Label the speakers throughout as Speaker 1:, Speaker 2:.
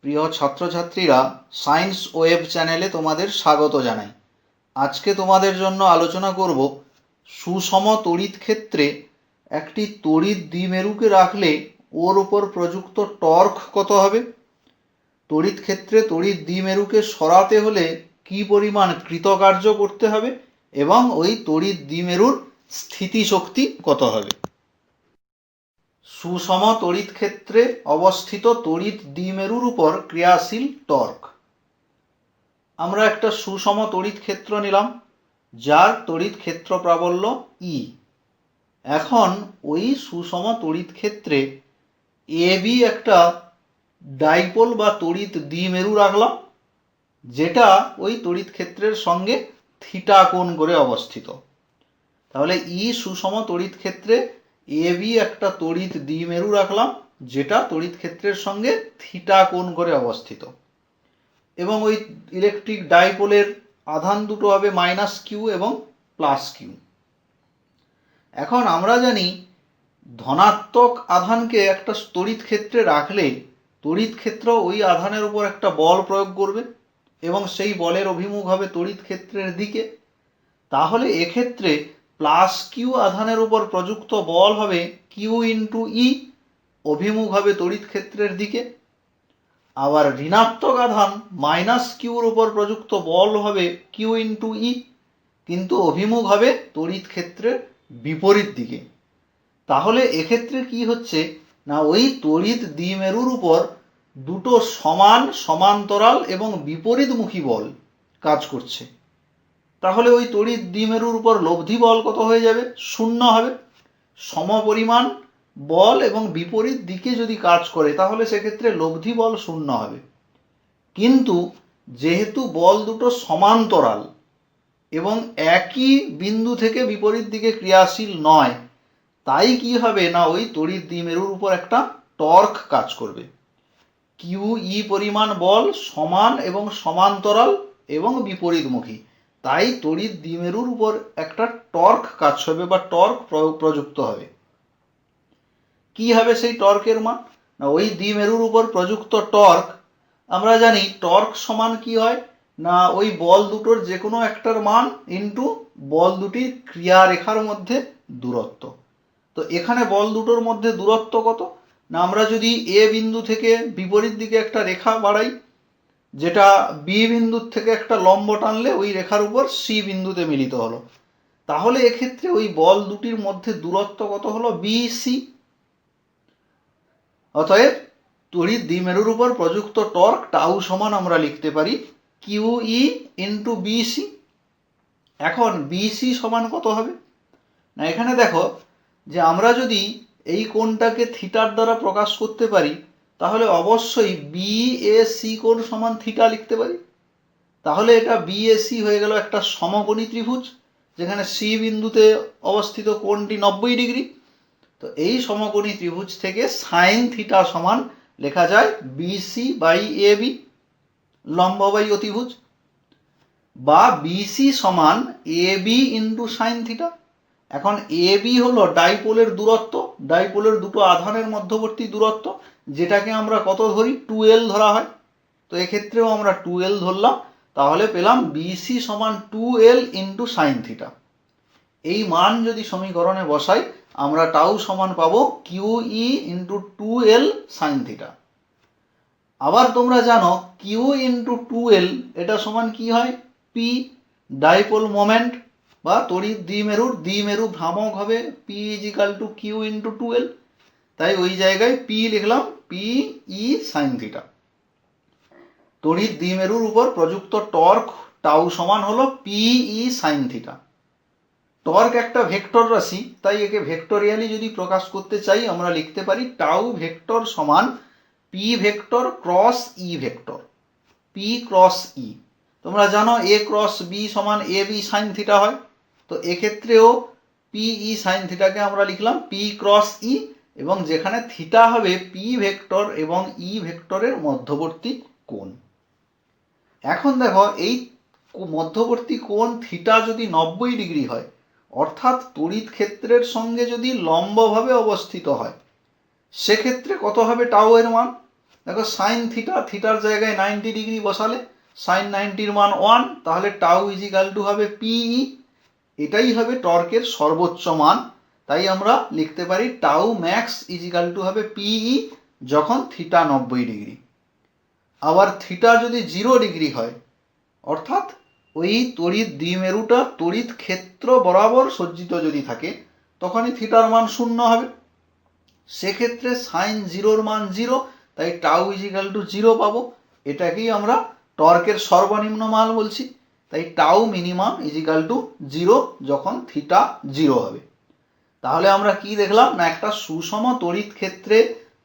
Speaker 1: প্রিয় ছাত্রছাত্রীরা, science web চ্যানেলে তোমাদের স্বাগত জানাই। আজকে তোমাদের জন্য আলোচনা করব সুষম তড়িৎ ক্ষেত্রে একটি তড়িৎ দ্বিমেরুকে রাখলে ওর উপর প্রযুক্ত টর্ক কত হবে, তড়িৎ ক্ষেত্রে তড়িৎ দ্বিমেরুকে সরাতে হলে কি পরিমাণ কৃতকার্য করতে হবে এবং ওই তড়িৎ দ্বিমেরুর স্থিতিশক্তি কত হবে। সুষম তড়িৎ ক্ষেত্রে অবস্থিত তড়িৎ দ্বিমেরুর উপর ক্রিয়াশীল টর্ক। আমরা একটা সুষম তড়িৎ ক্ষেত্র নিলাম যার তড়িৎ ক্ষেত্র প্রাবল্য ই। এখন ওই সুষম তড়িৎ ক্ষেত্রে এ বি একটা ডাইপোল বা তড়িৎ দ্বিমেরু রাখলাম, যেটা ওই তড়িৎ ক্ষেত্রের সঙ্গে থিটা কোণ করে অবস্থিত। তাহলে ই সুষম তড়িৎ ক্ষেত্রে এ বি একটা তড়িৎ দ্বিমেরু রাখলাম, যেটা তড়িৎ ক্ষেত্রের সঙ্গে থিটা কোণ করে অবস্থিত, এবং ওই ইলেকট্রিক ডাইপোলের আধান দুটো হবে মাইনাস কিউ এবং প্লাস কিউ। এখন আমরা জানি ধনাত্মক আধানকে একটা তড়িৎ ক্ষেত্রে রাখলে তড়িৎ ক্ষেত্র ওই আধানের উপর একটা বল প্রয়োগ করবে এবং সেই বলের অভিমুখ হবে তড়িৎ ক্ষেত্রের দিকে। তাহলে এক্ষেত্রে প্লাস কিউ আধানের উপর প্রযুক্ত বল হবে কিউ ইন্টু ই, অভিমুখ হবে তড়িৎ ক্ষেত্রের দিকে। আবার ঋণাত্মক আধান মাইনাস কিউর উপর প্রযুক্ত বল হবে কিউ ইন্টু ই, কিন্তু অভিমুখ হবে তড়িৎ ক্ষেত্রের বিপরীত দিকে। তাহলে এক্ষেত্রে কি হচ্ছে না, ওই তড়িৎ দ্বিমেরুর উপর দুটো সমান সমান্তরাল এবং বিপরীতমুখী বল কাজ করছে। তাহলে ওই তড়িৎ দ্বিমেরুর উপর লব্ধি বল কত হয়ে যাবে? শূন্য হবে। সমপরিমাণ বল এবং বিপরীত দিকে যদি কাজ করে তাহলে সেক্ষেত্রে লব্ধি বল শূন্য হবে। কিন্তু যেহেতু বল দুটো সমান্তরাল এবং একই বিন্দু থেকে বিপরীত দিকে ক্রিয়াশীল নয়, তাই কি হবে না, ওই তড়িৎ দ্বিমেরুর উপর একটা টর্ক কাজ করবে। কিউ ই পরিমাণ বল সমান এবং সমান্তরাল এবং বিপরীতমুখী, তাই তড়িৎ দ্বিমেরুর উপর একটা টর্ক কাজ হবে বা টর্ক প্রযুক্ত হবে। কি হবে সেই টর্কের মান? না, ওই দ্বিমেরুর উপর প্রযুক্ত টর্ক, আমরা জানি টর্ক সমান কি হয় না, ওই বল দুটোর যে কোনো একটার মান ইন্টু বল দুটির ক্রিয়ারেখার মধ্যে দূরত্ব। তো এখানে বল দুটোর মধ্যে দূরত্ব কত না, আমরা যদি এ বিন্দু থেকে বিপরীত দিকে একটা রেখা বাড়াই, যেটা বি বিন্দুর থেকে একটা লম্ব টানলে ওই রেখার উপর সি বিন্দুতে মিলিত হলো, তাহলে এক্ষেত্রে ওই বল দুটির মধ্যে দূরত্ব কত হলো? বিসি। অতএব তড়িৎ দ্বিমেরুর উপর প্রযুক্ত টর্ক টাউ সমান আমরা লিখতে পারি কিউ ই ইন্টু বিসি। এখন বিসি সমান কত হবে না, এখানে দেখো যে আমরা যদি এই কোণটাকে থিটার দ্বারা প্রকাশ করতে পারি তাহলে অবশ্যই বিএসি কোণ সমান থিটা লিখতে পারি। তাহলে এটা বিএসি হয়ে গেল একটা সমকোণী ত্রিভুজ, যেখানে সি বিন্দুতে অবস্থিত কোণটি 90 ডিগ্রি। তো এই সমকোণী ত্রিভুজ থেকে সাইন থিটা সমান লেখা যায় বিসি বাই এ বি, লম্ব বাই অতিভুজ, বা বিসি সমান A B into sign theta. এখন এ বি হলো ডাইপোলের দূরত্ব, ডাইপোলের দুটো আধানের মধ্যবর্তী দূরত্ব, যেটাকে আমরা কত ধরি? 2L ধরা হয়। তো এক্ষেত্রেও আমরা 2L ধরলাম, তাহলে পেলাম বিসি সমান 2L ইন্টু সাইন থিটা। এই মান যদি সমীকরণে বসাই আমরা টাউ সমান পাবো q e into 2L sine theta. আবার তোমরা জানো কিউ ইন্টু 2L এটা সমান কি হয়? পি, ডাইপোল মোমেন্ট বা তড়িৎ দ্বিমেরু ভ্রামক হবে P is equal to Q into 2L। তাই ওই জায়গায় পি লিখলাম, পি ই সাইন থিটা। তড়িৎ দ্বিমেরুর উপর প্রযুক্ত টর্ক টাউ সমান হলো P E sine theta. Torque একটা ভেক্টর রাশি, তাই একে ভেক্টোরিয়ালি যদি প্রকাশ করতে চাই আমরা লিখতে পারি টাউ ভেক্টর সমান P vector cross E vector, P cross E. তোমরা জানো এ ক্রস বি সমান এ বি সাইন থিটা হয়। তো এক্ষেত্রেও পি ই সাইন থিটাকে আমরা লিখলাম পি ক্রস ই, এবং যেখানে থিটা হবে পি ভেক্টর এবং ই ভেক্টরের মধ্যবর্তী কোণ। এখন দেখো এই মধ্যবর্তী কোণ থিটা যদি 90 ডিগ্রি হয়, অর্থাৎ তড়িৎ ক্ষেত্রের সঙ্গে যদি লম্বভাবে অবস্থিত হয়, সেক্ষেত্রে কত হবে টাউ এর মান? দেখো সাইন থিটা, থিটার জায়গায় 90 ডিগ্রি বসালে সাইন 90-র মান 1, তাহলে টাউ ইজিক্যাল টু হবে পিই। এটাই হবে টর্কের সর্বোচ্চ মান, তাই আমরা লিখতে পারি টাউ ম্যাক্স ইজিক্যাল টু হবে পিই যখন থিটা 90 ডিগ্রি। আবার থিটা যদি 0 ডিগ্রি হয়, অর্থাৎ ওই তড়িৎ দ্বিমেরুটা তড়িৎ ক্ষেত্র বরাবর সজ্জিত যদি থাকে, তখনই থিটার মান 0 হবে। সেক্ষেত্রে সাইন 0-র মান 0, তাই টাউ ইজিক্যাল টু 0 পাবো। এটাকেই আমরা টর্কের সর্বনিম্ন মান বলছি, তাই টাউ মিনিমাম ইজিক্যাল টু 0 যখন থিটা 0 হবে। তাহলে আমরা কি দেখলাম না, একটা সুষম তড়িৎ ক্ষেত্রে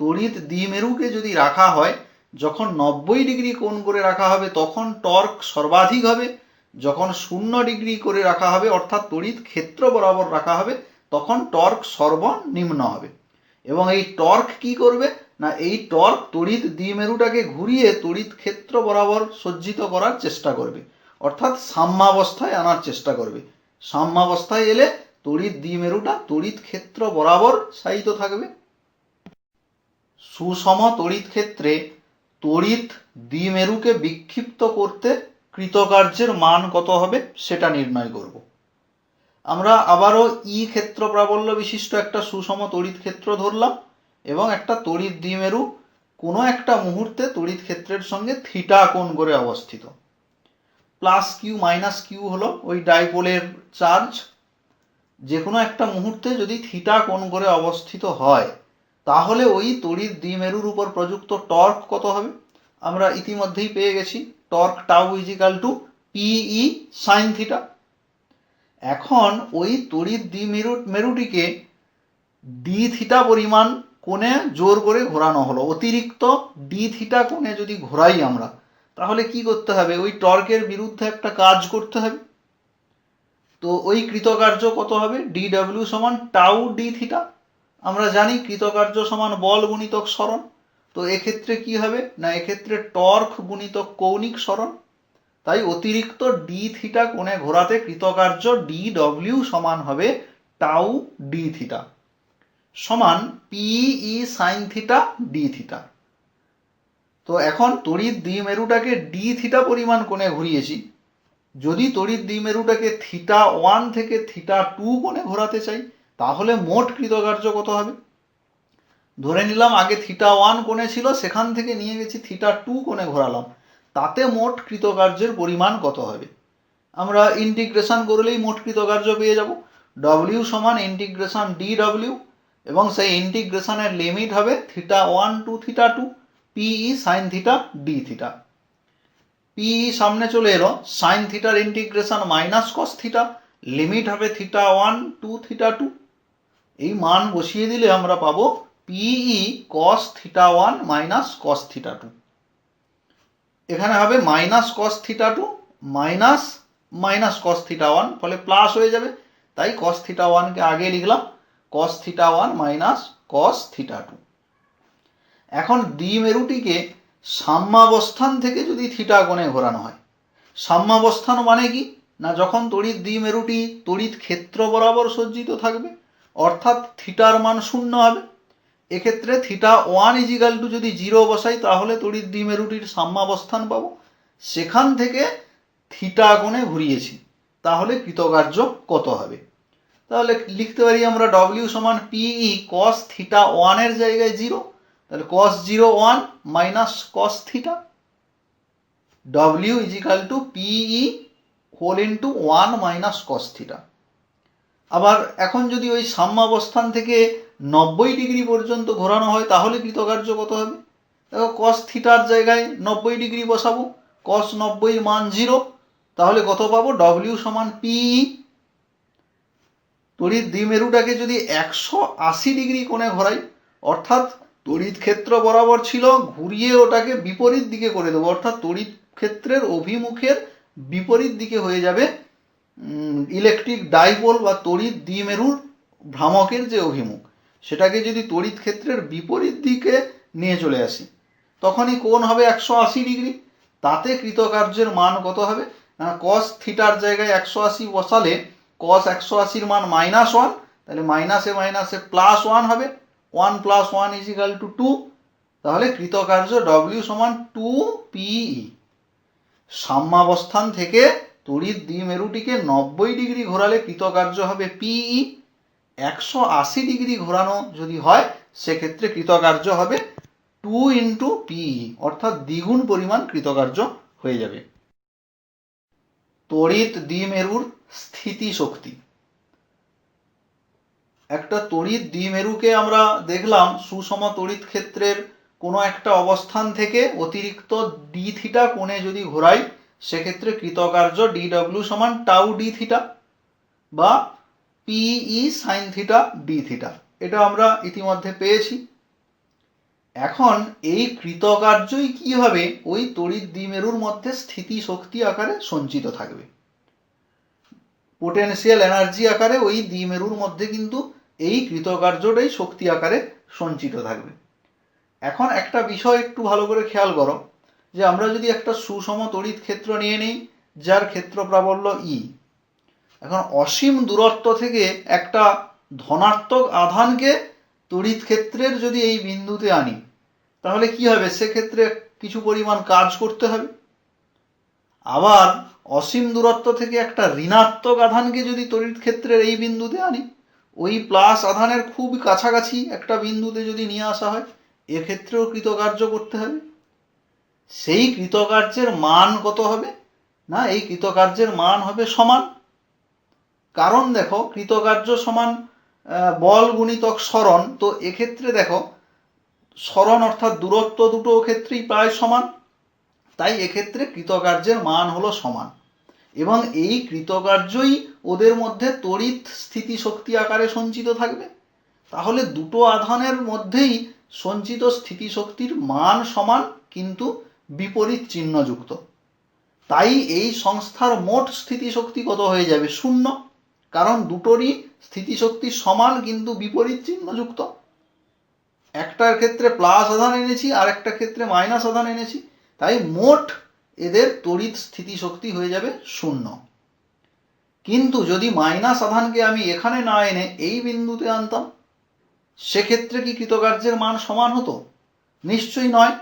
Speaker 1: তড়িৎ দ্বিমেরুকে যদি রাখা হয়, যখন 90 ডিগ্রি কোণ করে রাখা হবে তখন টর্ক সর্বাধিক হবে, যখন 0 ডিগ্রি করে রাখা হবে অর্থাৎ তড়িৎ ক্ষেত্র বরাবর রাখা হবে তখন টর্ক সর্বনিম্ন হবে। এবং এই টর্ক কি করবে না, এই টর্ক তড়িৎ দ্বিমেরুটাকে ঘুরিয়ে তড়িৎ ক্ষেত্র বরাবর সজ্জিত করার চেষ্টা করবে, অর্থাৎ সাম্যাবস্থায় আনার চেষ্টা করবে। সাম্যাবস্থায় এলে তড়িৎ দ্বিমেরুটা তড়িৎ ক্ষেত্র বরাবর শায়িত থাকবে। সুষম তড়িৎ ক্ষেত্রে তড়িৎ দ্বিমেরুকে বিক্ষিপ্ত করতে কৃতকার্যের মান কত হবে সেটা নির্ণয় করব। আমরা আবারও ই ক্ষেত্র প্রাবল্য বিশিষ্ট একটা সুষম তড়িৎ ক্ষেত্র ধরলাম এবং একটা তড়িৎ দ্বিমেরু কোনো একটা মুহূর্তে তড়িৎ ক্ষেত্রের সঙ্গে থিটা কোণ করে অবস্থিত। প্লাস কিউ মাইনাস কিউ হলো ওই ডাইপোলের চার্জ। যে কোনো একটা মুহূর্তে যদি থিটা কোণ করে অবস্থিত হয়, তাহলে ওই তড়িৎ দ্বিমেরুর উপর প্রযুক্ত টর্ক কত হবে আমরা ইতিমধ্যেই পেয়ে গেছি, torque tau is equal to PE sine theta. এখন ওই তড়িৎ দ্বিমেরুটিকে ডি থিটা পরিমাণ কোণে জোর করে ঘোরানো হলো। অতিরিক্ত ডি থিটা কোণে যদি ঘোরাই আমরা, তাহলে কি করতে হবে, ওই টর্কের বিরুদ্ধে একটা কাজ করতে হবে। তো ওই কৃতকার্য কত হবে, ডি ডাব্লিউ সমান টাউ ডি থিটা। আমরা জানি কৃতকার্য সমান বল গুণিতক সরণ। তো এক্ষেত্রে কি হবে না, এক্ষেত্রে টর্ক গুণিতক কৌণিক সরণ। তাই অতিরিক্ত ডি থিটা কোণে ঘোরাতে কৃতকার্য ডি ডব্লিউ সমান হবে টাউ ডি থিটা সমান পিই সাইন থিটা ডি থিটা। তো এখন তড়িৎ দ্বিমেরুটাকে ডি থিটা পরিমাণ কোণে ঘুরিয়েছি। যদি তড়িৎ দ্বিমেরুটাকে থিটা 1 থেকে থিটা 2 কোণে ঘোরাতে চাই, তাহলে মোট কৃতকার্য কত হবে। ধরে নিলাম আগে থিটা 1 কোণে ছিল, সেখান থেকে নিয়ে গেছি থিটা 2 কোণে ঘোরালাম, তাতে মোট কৃতকার্যের পরিমাণ কত হবে। আমরা ইন্টিগ্রেশন করলেই মোট কৃতকার্য পেয়ে যাব। ডব্লিউ সমান ইন্টিগ্রেশন ডি ডব্লিউ, এবং সেই ইন্টিগ্রেশনের লিমিট হবে theta 1 to theta 2 PE sine theta D theta. PE সামনে চলে এলো, সাইন থিটার integration minus cos theta, limit হবে থিটা 1 টু থিটা 2। এই মান বসিয়ে দিলে আমরা পাবো PE cos theta 1 minus cos theta 2। এখানে হবে minus cos theta 2 minus minus cos theta 1, ফলে প্লাস হয়ে যাবে, তাই কস থিটা 1 কে আগে লিখলাম, কস থিটা 1 মাইনাস কস থিটা 2। এখন দ্বিমেরুটিকে সাম্যাবস্থান থেকে যদি থিটা কোণে ঘোরানো হয়, সাম্যাবস্থান মানে কি না, যখন তড়িৎ দ্বিমেরুটি তড়িৎ ক্ষেত্র বরাবর সজ্জিত থাকবে, অর্থাৎ থিটার মান 0 হবে। এক্ষেত্রে থিটা 1 ইজিক্যাল টু যদি 0 বসাই, তাহলে তড়িৎ দ্বিমেরুটির সাম্যাবস্থান পাবো। সেখান থেকে থিটা কোণে ঘুরিয়েছি, তাহলে কৃতকার্য কত হবে। তাহলে লিখতে পারি আমরা ডব্লিউ সমান পিই কস থিটা 1 এর জায়গায় 0, তাহলে cos 0 1 minus cos theta, W is equal to PE whole into 1 minus cos theta. আবার এখন যদি ওই সাম্যাবস্থান থেকে 90 ডিগ্রি পর্যন্ত ঘোরানো হয়, তাহলে কৃতকার্য কত হবে। দেখো কস থিটার জায়গায় 90 ডিগ্রি বসাবো, কস 90 মান 0, তাহলে কত পাবো, ডব্লিউ সমান পিই। তড়িৎ দ্বিমেরুটাকে যদি 180 ডিগ্রি কোণে ঘোরাই, অর্থাৎ তড়িৎ ক্ষেত্র বরাবর ছিল, ঘুরিয়ে ওটাকে বিপরীত দিকে করে দেবো, অর্থাৎ তড়িৎ ক্ষেত্রের অভিমুখের বিপরীত দিকে হয়ে যাবে ইলেকট্রিক ডাইপোল বা তড়িৎ দ্বিমেরুর ভ্রামকের যে অভিমুখ, সেটাকে যদি তড়িৎ ক্ষেত্রের বিপরীত দিকে নিয়ে চলে আসি, তখনই কোণ হবে 180 ডিগ্রি। তাতে কৃতকার্যের মান কত হবে না, কস থিটার জায়গায় 180 বসালে কস 180-র মান -1, তাহলে মাইনাসে মাইনাসে +1 হবে, 1 + 1 ইজিক্যাল টু 2, তাহলে কৃতকার্য ডব্লিউ সমান 2PE। সাম্যাবস্থান থেকে তড়িৎ দ্বিমেরুটিকে 90 ডিগ্রি ঘোরালে কৃতকার্য হবে PE। 180 ডিগ্রি ঘোরানো যদি হয় সেক্ষেত্রে কৃতকার্য হবে 2 × PE, অর্থাৎ দ্বিগুণ পরিমাণ কৃতকার্য হয়ে যাবে। তড়িৎ দ্বিমেরুর স্থিতিশক্তি। একটা তড়িৎ দ্বিমেরুকে আমরা দেখলাম সুষম তড়িৎ ক্ষেত্রের কোনো একটা অবস্থান থেকে অতিরিক্ত ডি থিটা কোণে যদি ঘোরাই সেক্ষেত্রে কৃতকার্য ডিডব্লিউ সমান টাউ ডি থিটা বা পিই সাইন থিটা ডি থিটা, এটা আমরা ইতিমধ্যে পেয়েছি। এখন এই কৃতকার্যই কি হবে, ওই তড়িৎ দ্বিমেরুর মধ্যে স্থিতিশক্তি আকারে সঞ্চিত থাকবে, পোটেনশিয়াল এনার্জি আকারে ওই দ্বিমেরুর মধ্যে কিন্তু এই কৃতকার্যটাই শক্তি আকারে সঞ্চিত থাকবে। এখন একটা বিষয় একটু ভালো করে খেয়াল করো, যে আমরা যদি একটা সুষম তড়িৎ ক্ষেত্র নিয়ে নিই যার ক্ষেত্র প্রাবল্য ই, এখন অসীম দূরত্ব থেকে একটা ধনাত্মক আধানকে তড়িৎ ক্ষেত্রের যদি এই বিন্দুতে আনি তাহলে কি হবে, সেক্ষেত্রে কিছু পরিমাণ কাজ করতে হবে। আবার অসীম দূরত্ব থেকে একটা ঋণাত্মক আধানকে যদি তড়িৎ ক্ষেত্রের এই বিন্দুতে আনি, ওই প্লাস আধানের খুব কাছাকাছি একটা বিন্দুতে যদি নিয়ে আসা হয়, এক্ষেত্রেও কৃতকার্য করতে হবে। সেই কৃতকার্যের মান কত হবে না, এই কৃতকার্যের মান হবে সমান। কারণ দেখো কৃতকার্য সমান বল গুণিতক সরণ, তো এক্ষেত্রে দেখো সরণ অর্থাৎ দূরত্ব দুটো ক্ষেত্রেই প্রায় সমান, তাই এক্ষেত্রে কৃতকার্যের মান হলো সমান এবং এই কৃতকার্যই ওদের মধ্যে তড়িৎ স্থিতিশক্তি আকারে সঞ্চিত থাকবে। তাহলে দুটো আধানের মধ্যেই সঞ্চিত স্থিতিশক্তির মান সমান কিন্তু বিপরীত চিহ্নযুক্ত, তাই এই সংস্থার মোট স্থিতিশক্তি কত হয়ে যাবে, 0, কারণ দুটোরই স্থিতিশক্তি সমান কিন্তু বিপরীত চিহ্নযুক্ত। একটার ক্ষেত্রে প্লাস আধান এনেছি আর একটা ক্ষেত্রে মাইনাস আধান এনেছি, তাই মোট এদের তড়িৎ স্থিতিশক্তি হয়ে যাবে 0। কিন্তু যদি মাইনাস আধানকে আমি এখানে না এনে এই বিন্দুতে আনতাম সেক্ষেত্রে কি কৃতকার্যের মান সমান হতো? নিশ্চয়ই নয়,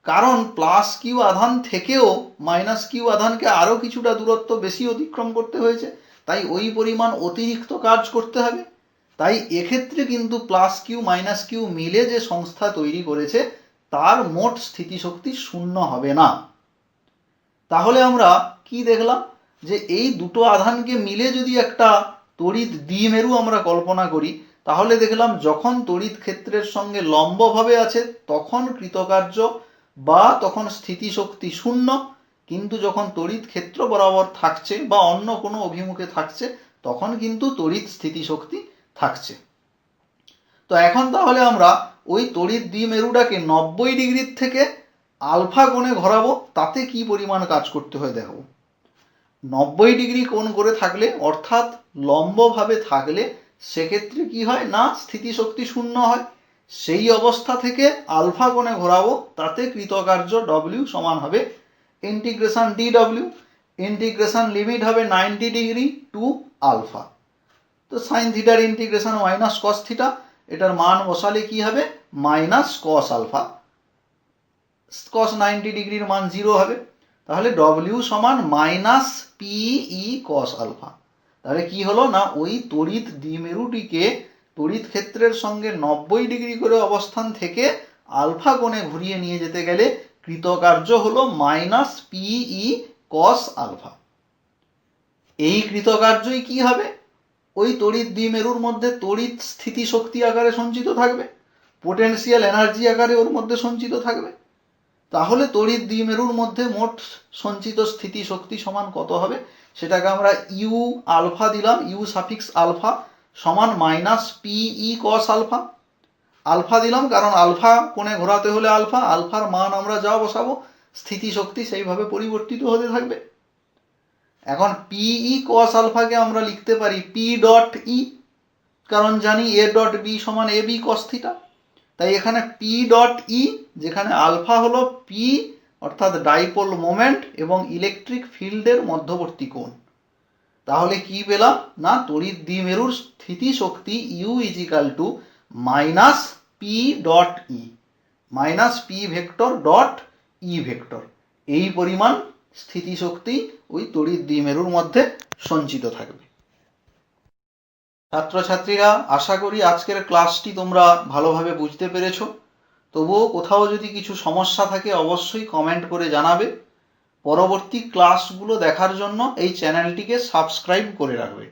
Speaker 1: কারণ প্লাস কিউ আধান থেকেও মাইনাস কিউ আধানকে আরও কিছুটা দূরত্ব বেশি অতিক্রম করতে হয়েছে, তাই ওই পরিমাণ অতিরিক্ত কাজ করতে হবে। তাই এক্ষেত্রে কিন্তু প্লাস কিউ মাইনাস কিউ মিলে যে সংস্থা তৈরি করেছে তার মোট স্থিতিশক্তি 0 হবে না। তাহলে আমরা কি দেখলাম, যে এই দুটো আধানকে মিলে যদি একটা তড়িৎ দ্বিমেরু আমরা কল্পনা করি তাহলে দেখলাম যখন তড়িৎ ক্ষেত্রের সঙ্গে লম্বভাবে আছে তখন কৃতকার্য বা তখন স্থিতিশক্তি 0, কিন্তু যখন তড়িৎ ক্ষেত্র বরাবর থাকছে বা অন্য কোনো অভিমুখে থাকছে তখন কিন্তু তড়িৎ স্থিতিশক্তি থাকছে। তো এখন তাহলে আমরা ওই তড়িৎ দ্বিমেরুটাকে 90 ডিগ্রির থেকে আলফা কোণে ঘোরাবো, তাতে কি পরিমাণ কাজ করতে হয় দেখো। 90 ডিগ্রি কোণ করে থাকলে অর্থাৎ লম্বভাবে থাকলে সেক্ষেত্রে কি হয় না, স্থিতিশক্তি 0 হয়। সেই অবস্থা থেকে আলফা কোণে ঘোরাবো, তাতে কৃতকার্য ডব্লিউ সমান হবে ইন্টিগ্রেশন ডিডব্লিউ, ইন্টিগ্রেশন লিমিট হবে 90 ডিগ্রি টু আলফা। তো সাইন থিটার ইন্টিগ্রেশন মাইনাস কস থিটা, এটার মান বসালে কি হবে মাইনাস কস আলফা, কস 90 ডিগ্রির মান 0 হবে। তাহলে ডব্লিউ সমান মাইনাস পিই কস আলফা। তাহলে কি হলো না, ওই তড়িৎ দ্বিমেরুটিকে তড়িৎ ক্ষেত্রের সঙ্গে 90 ডিগ্রি করে অবস্থান থেকে আলফা কোণে ঘুরিয়ে নিয়ে যেতে গেলে কৃতকার্য হলো মাইনাস পিই কস আলফা। এই কৃতকার্যই কি হবে, ওই তড়িৎ দ্বিমেরুর মধ্যে তড়িৎ স্থিতিশক্তি আকারে সঞ্চিত থাকবে, পোটেনশিয়াল এনার্জি আকারে ওর মধ্যে সঞ্চিত থাকবে। তাহলে তড়িৎ দ্বিমেরুর মধ্যে মোট সঞ্চিত স্থিতিশক্তি সমান কত হবে, সেটাকে আমরা ইউ আলফা দিলাম, ইউ সাফিক্স আলফা সমান মাইনাস পিই কস আলফা। আলফা দিলাম কারণ আলফা কোণে ঘোরাতে হলে আলফা, আলফার মান আমরা যা বসাবো স্থিতিশক্তি সেইভাবে পরিবর্তিত হতে থাকবে। এখন পিই কস আলফাকে আমরা লিখতে পারি পি ডট ই, কারণ জানি এ ডট বি সমান এ বি কস থিটা, তাই এখানে পি ডট ই, যেখানে আলফা হলো পি অর্থাৎ ডাইপোল মোমেন্ট এবং ইলেকট্রিক ফিল্ডের মধ্যবর্তী কোণ। তাহলে কি পেলাম না, তড়িৎ দ্বিমেরুর স্থিতিশক্তি U is equal to minus P dot E. Minus P vector dot E vector, এই পরিমাণ স্থিতিশক্তি ওই তড়িৎ দ্বিমেরুর মধ্যে সঞ্চিত থাকবে। ছাত্রছাত্রীরা, আশা করি আজকের ক্লাসটি তোমরা ভালোভাবে বুঝতে পেরেছো। তবুও কোথাও যদি কিছু সমস্যা থাকে অবশ্যই কমেন্ট করে জানাবে। পরবর্তী ক্লাসগুলো দেখার জন্য এই চ্যানেলটিকে সাবস্ক্রাইব করে রাখবে।